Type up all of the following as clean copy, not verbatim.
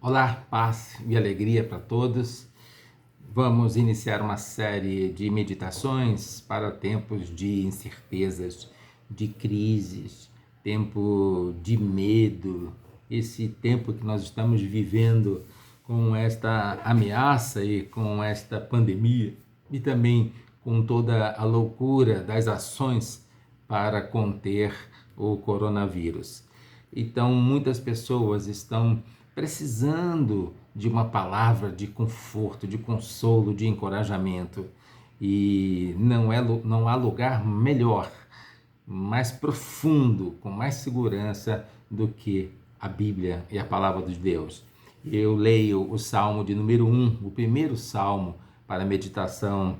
Olá, paz e alegria para todos. Vamos iniciar uma série de meditações para tempos de incertezas, de crises, tempo de medo, esse tempo que nós estamos vivendo com esta ameaça e com esta pandemia e também com toda a loucura das ações para conter o coronavírus. Então, muitas pessoas estão precisando de uma palavra de conforto, de consolo, de encorajamento. E não há lugar melhor, mais profundo, com mais segurança do que a Bíblia e a palavra de Deus. Eu leio o Salmo de número 1, o primeiro salmo para a meditação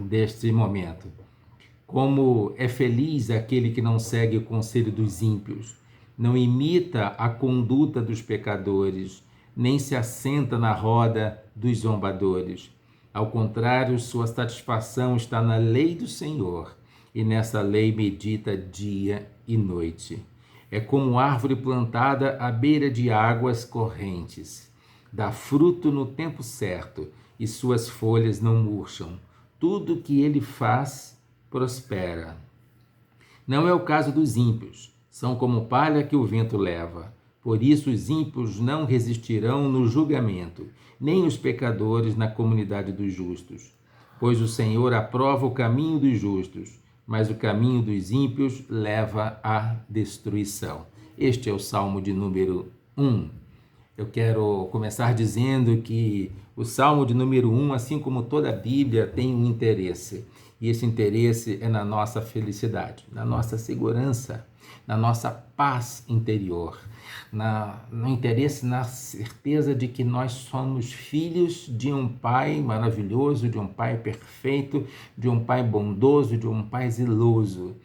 deste momento. Como é feliz aquele que não segue o conselho dos ímpios, não imita a conduta dos pecadores, nem se assenta na roda dos zombadores. Ao contrário, sua satisfação está na lei do Senhor, e nessa lei medita dia e noite. É como árvore plantada à beira de águas correntes. Dá fruto no tempo certo, e suas folhas não murcham. Tudo que ele faz prospera. Não é o caso dos ímpios, são como palha que o vento leva. Por isso os ímpios não resistirão no julgamento, nem os pecadores na comunidade dos justos. Pois o Senhor aprova o caminho dos justos, mas o caminho dos ímpios leva à destruição. Este é o Salmo de número 1. Eu quero começar dizendo que o Salmo de número 1, assim como toda a Bíblia, tem um interesse. E esse interesse é na nossa felicidade, na nossa segurança, na nossa paz interior, no interesse, na certeza de que nós somos filhos de um Pai maravilhoso, de um Pai perfeito, de um Pai bondoso, de um Pai zeloso.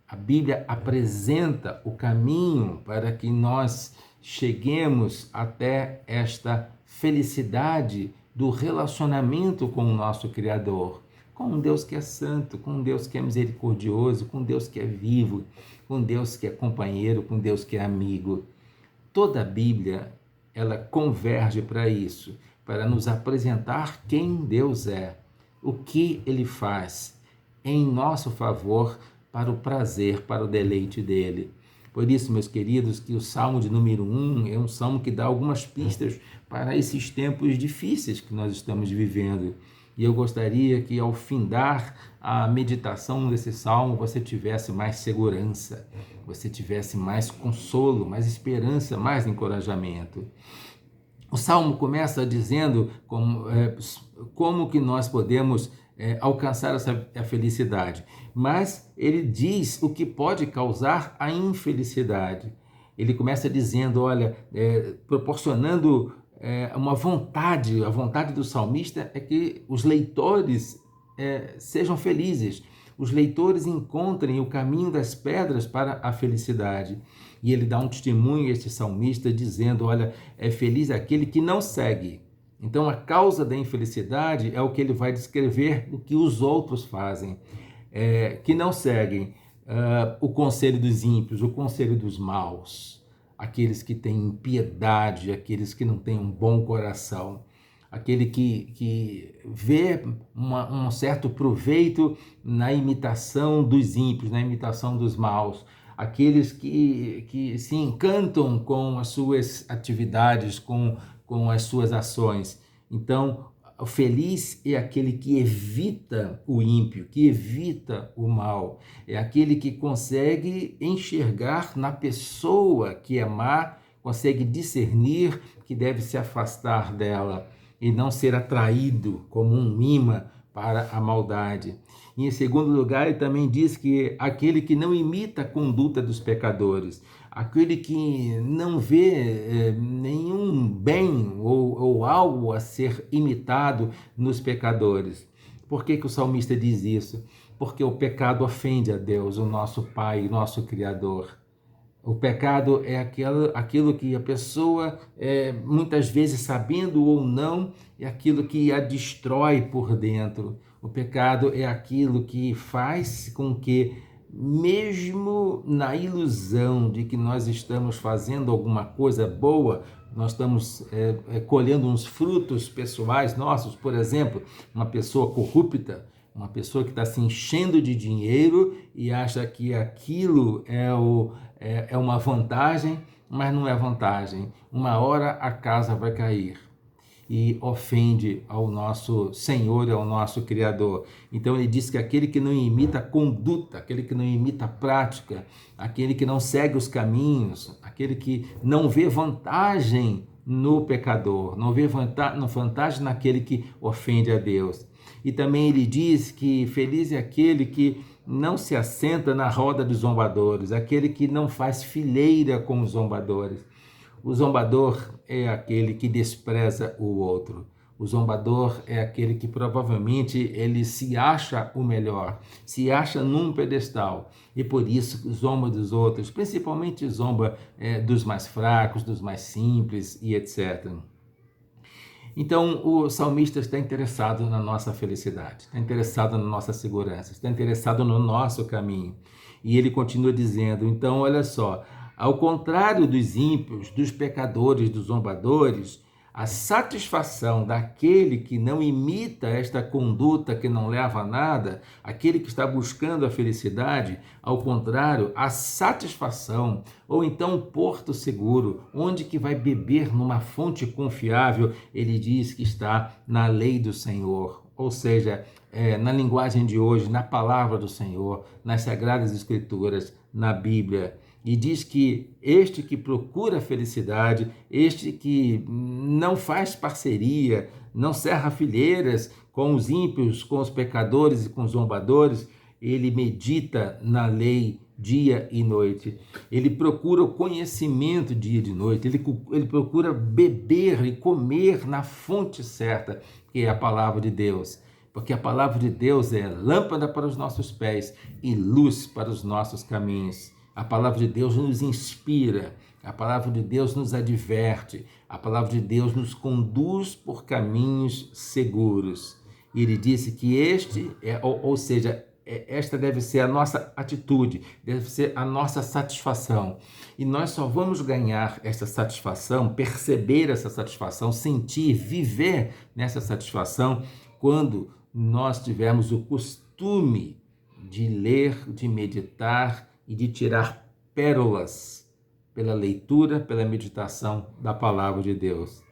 A Bíblia apresenta o caminho para que nós cheguemos até esta felicidade do relacionamento com o nosso Criador, com um Deus que é santo, com um Deus que é misericordioso, com um Deus que é vivo, com um Deus que é companheiro, com um Deus que é amigo. Toda a Bíblia, ela converge para isso, para nos apresentar quem Deus é, o que Ele faz em nosso favor, para o prazer, para o deleite dele. Por isso, meus queridos, que o Salmo de número 1 é um salmo que dá algumas pistas para esses tempos difíceis que nós estamos vivendo. E eu gostaria que ao findar a meditação desse salmo, você tivesse mais segurança, você tivesse mais consolo, mais esperança, mais encorajamento. O salmo começa dizendo como que nós podemos alcançar essa felicidade, mas ele diz o que pode causar a infelicidade. Ele começa dizendo, olha, proporcionando uma vontade, a vontade do salmista é que os leitores sejam felizes, os leitores encontrem o caminho das pedras para a felicidade. E ele dá um testemunho, este salmista, dizendo, olha, é feliz aquele que não segue. Então, a causa da infelicidade é o que ele vai descrever do que os outros fazem, que não seguem o conselho dos ímpios, o conselho dos maus, aqueles que têm impiedade, aqueles que não têm um bom coração, aquele que vê um certo proveito na imitação dos ímpios, na imitação dos maus, aqueles que se encantam com as suas atividades, com as suas ações. Então, o feliz é aquele que evita o ímpio, que evita o mal. É aquele que consegue enxergar na pessoa que é má, consegue discernir que deve se afastar dela e não ser atraído como um imã para a maldade. E em segundo lugar, ele também diz que aquele que não imita a conduta dos pecadores, aquele que não vê nenhum bem ou algo a ser imitado nos pecadores. Por que o salmista diz isso? Porque o pecado ofende a Deus, o nosso Pai, o nosso Criador. O pecado é aquilo que a pessoa, muitas vezes sabendo ou não, é aquilo que a destrói por dentro. O pecado é aquilo que faz com que mesmo na ilusão de que nós estamos fazendo alguma coisa boa, nós estamos colhendo uns frutos pessoais nossos. Por exemplo, uma pessoa corrupta, uma pessoa que está se enchendo de dinheiro e acha que aquilo é uma vantagem, mas não é vantagem. Uma hora a casa vai cair e ofende ao nosso Senhor e ao nosso Criador. Então ele diz que aquele que não imita a conduta, aquele que não imita a prática, aquele que não segue os caminhos, aquele que não vê vantagem no pecador, não vê vantagem naquele que ofende a Deus. E também ele diz que feliz é aquele que não se assenta na roda dos zombadores, aquele que não faz fileira com os zombadores. O zombador é aquele que despreza o outro. O zombador é aquele que provavelmente ele se acha o melhor, se acha num pedestal e por isso zomba dos outros, principalmente zomba dos mais fracos, dos mais simples e etc. Então, o salmista está interessado na nossa felicidade, está interessado na nossa segurança, está interessado no nosso caminho. E ele continua dizendo, então, olha só, ao contrário dos ímpios, dos pecadores, dos zombadores, a satisfação daquele que não imita esta conduta que não leva a nada, aquele que está buscando a felicidade, ao contrário, a satisfação, ou então o porto seguro, onde que vai beber numa fonte confiável, ele diz que está na lei do Senhor, ou seja, na linguagem de hoje, na palavra do Senhor, nas Sagradas Escrituras, na Bíblia. E diz que este que procura a felicidade, este que não faz parceria, não cerra fileiras com os ímpios, com os pecadores e com os zombadores, ele medita na lei dia e noite. Ele procura o conhecimento dia e noite, ele procura beber e comer na fonte certa, que é a palavra de Deus. Porque a palavra de Deus é lâmpada para os nossos pés e luz para os nossos caminhos. A palavra de Deus nos inspira, a palavra de Deus nos adverte, a palavra de Deus nos conduz por caminhos seguros. E ele disse que esta deve ser a nossa atitude, deve ser a nossa satisfação. E nós só vamos ganhar essa satisfação, perceber essa satisfação, sentir, viver nessa satisfação, quando nós tivermos o costume de ler, de meditar e de tirar pérolas pela leitura, pela meditação da palavra de Deus.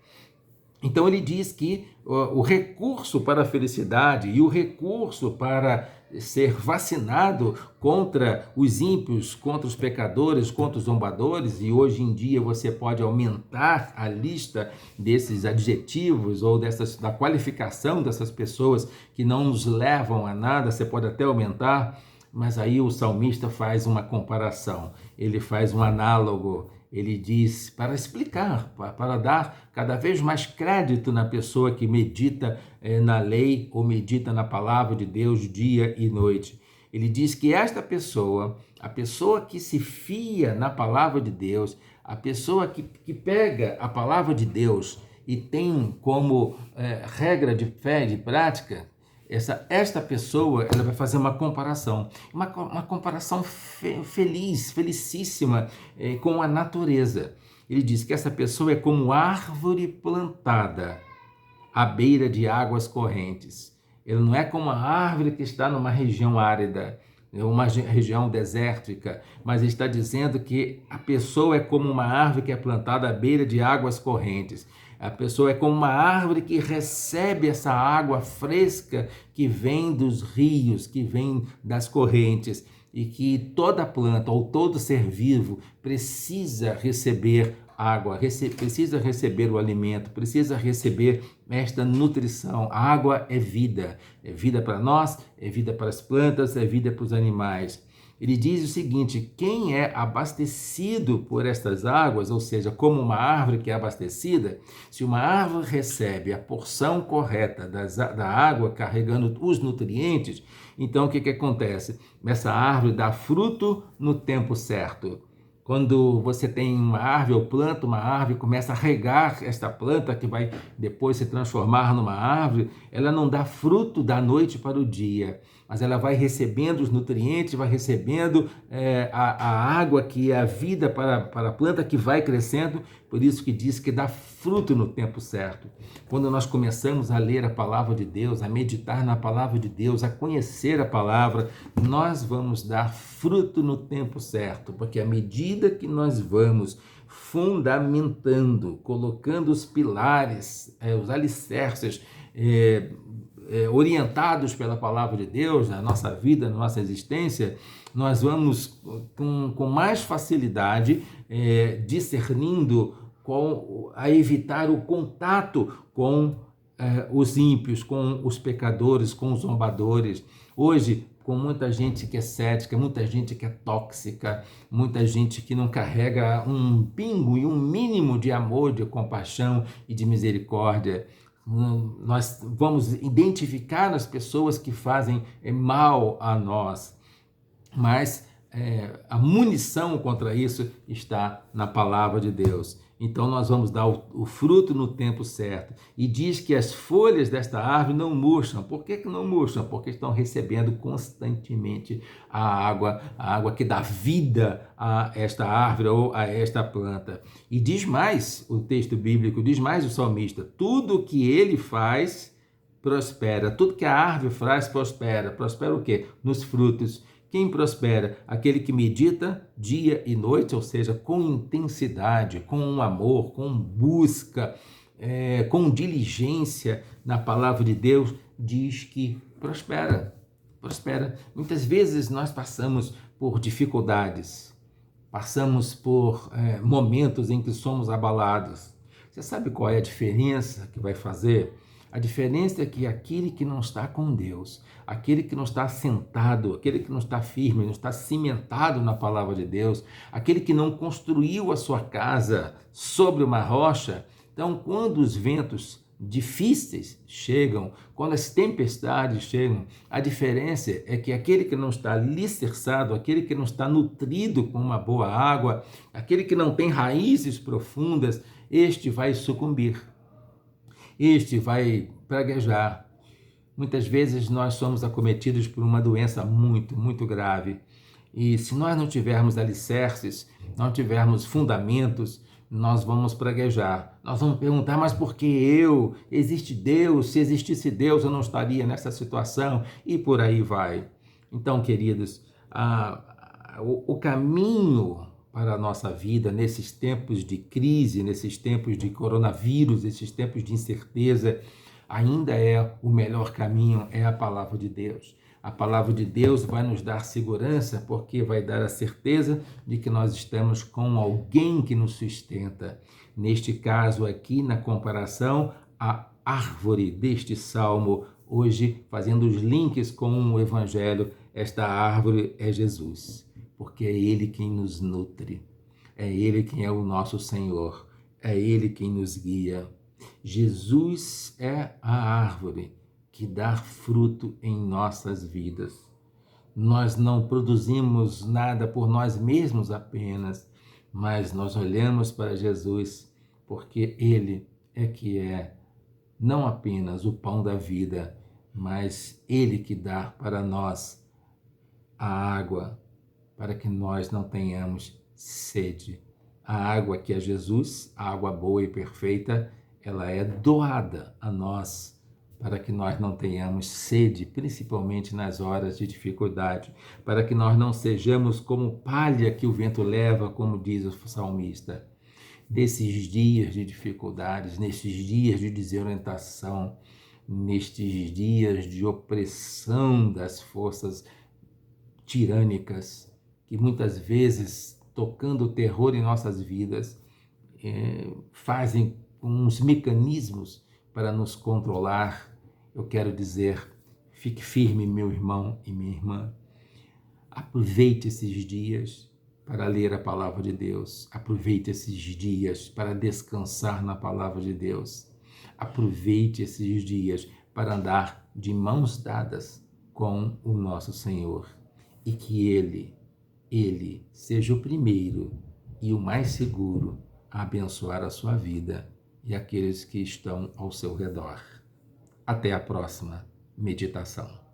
Então ele diz que o recurso para a felicidade e o recurso para ser vacinado contra os ímpios, contra os pecadores, contra os zombadores, e hoje em dia você pode aumentar a lista desses adjetivos ou da qualificação dessas pessoas que não nos levam a nada, você pode até aumentar. Mas aí o salmista faz uma comparação, ele faz um análogo, ele diz, para explicar, para dar cada vez mais crédito na pessoa que medita na lei ou medita na palavra de Deus dia e noite. Ele diz que esta pessoa, a pessoa que se fia na palavra de Deus, a pessoa que pega a palavra de Deus e tem como regra de fé, de prática, esta pessoa ela vai fazer uma comparação felicíssima com a natureza. Ele diz que essa pessoa é como árvore plantada à beira de águas correntes. Ele não é como a árvore que está numa região árida, uma região desértica, mas ele está dizendo que a pessoa é como uma árvore que é plantada à beira de águas correntes. A pessoa é como uma árvore que recebe essa água fresca que vem dos rios, que vem das correntes, e que toda planta ou todo ser vivo precisa receber água, precisa receber o alimento, precisa receber esta nutrição. A água é vida para nós, é vida para as plantas, é vida para os animais. Ele diz o seguinte: quem é abastecido por estas águas, ou seja, como uma árvore que é abastecida, se uma árvore recebe a porção correta da água, carregando os nutrientes, então o que acontece? Essa árvore dá fruto no tempo certo. Quando você tem uma árvore ou planta uma árvore, começa a regar esta planta que vai depois se transformar numa árvore, ela não dá fruto da noite para o dia. mas ela vai recebendo os nutrientes, vai recebendo a água que é a vida para a planta que vai crescendo. Por isso que diz que dá fruto no tempo certo. Quando nós começamos a ler a palavra de Deus, a meditar na palavra de Deus, a conhecer a palavra, nós vamos dar fruto no tempo certo, porque à medida que nós vamos fundamentando, colocando os pilares, os alicerces, orientados pela palavra de Deus na nossa vida, na nossa existência, nós vamos com mais facilidade discernindo a evitar o contato com os ímpios, com os pecadores, com os zombadores. Hoje, com muita gente que é cética, muita gente que é tóxica, muita gente que não carrega um pingo e um mínimo de amor, de compaixão e de misericórdia. Nós vamos identificar as pessoas que fazem mal a nós, mas a munição contra isso está na palavra de Deus. Então nós vamos dar o fruto no tempo certo. E diz que as folhas desta árvore não murcham. Por que não murcham? Porque estão recebendo constantemente a água que dá vida a esta árvore ou a esta planta. E diz mais o texto bíblico, diz mais o salmista: tudo que ele faz prospera. Tudo que a árvore faz prospera. Prospera o quê? Nos frutos. Quem prospera? Aquele que medita dia e noite, ou seja, com intensidade, com amor, com busca, com diligência na palavra de Deus, diz que prospera. Prospera. Muitas vezes nós passamos por dificuldades, passamos por momentos em que somos abalados. Você sabe qual é a diferença que vai fazer? A diferença é que aquele que não está com Deus, aquele que não está assentado, aquele que não está firme, não está cimentado na palavra de Deus, aquele que não construiu a sua casa sobre uma rocha, então quando os ventos difíceis chegam, quando as tempestades chegam, a diferença é que aquele que não está alicerçado, aquele que não está nutrido com uma boa água, aquele que não tem raízes profundas, este vai sucumbir. Este vai praguejar. Muitas vezes nós somos acometidos por uma doença muito, muito grave. E se nós não tivermos alicerces, não tivermos fundamentos, nós vamos praguejar. Nós vamos perguntar, mas por que eu? Existe Deus? Se existisse Deus, eu não estaria nessa situação. E por aí vai. Então, queridos, o caminho para a nossa vida nesses tempos de crise, nesses tempos de coronavírus, esses tempos de incerteza, ainda é o melhor caminho, é a palavra de Deus. A palavra de Deus vai nos dar segurança, porque vai dar a certeza de que nós estamos com alguém que nos sustenta. Neste caso aqui, na comparação, a árvore deste salmo, hoje fazendo os links com o Evangelho, esta árvore é Jesus, porque é Ele quem nos nutre, é Ele quem é o nosso Senhor, é Ele quem nos guia. Jesus é a árvore que dá fruto em nossas vidas. Nós não produzimos nada por nós mesmos apenas, mas nós olhamos para Jesus, porque Ele é que é não apenas o pão da vida, mas Ele que dá para nós a água, para que nós não tenhamos sede. A água que é Jesus, a água boa e perfeita, ela é doada a nós, para que nós não tenhamos sede, principalmente nas horas de dificuldade, para que nós não sejamos como palha que o vento leva, como diz o salmista. Nesses dias de dificuldades, nesses dias de desorientação, nestes dias de opressão das forças tirânicas, que muitas vezes, tocando terror em nossas vidas, fazem uns mecanismos para nos controlar. Eu quero dizer, fique firme, meu irmão e minha irmã. Aproveite esses dias para ler a palavra de Deus. Aproveite esses dias para descansar na palavra de Deus. Aproveite esses dias para andar de mãos dadas com o nosso Senhor. E que Ele seja o primeiro e o mais seguro a abençoar a sua vida e aqueles que estão ao seu redor. Até a próxima meditação.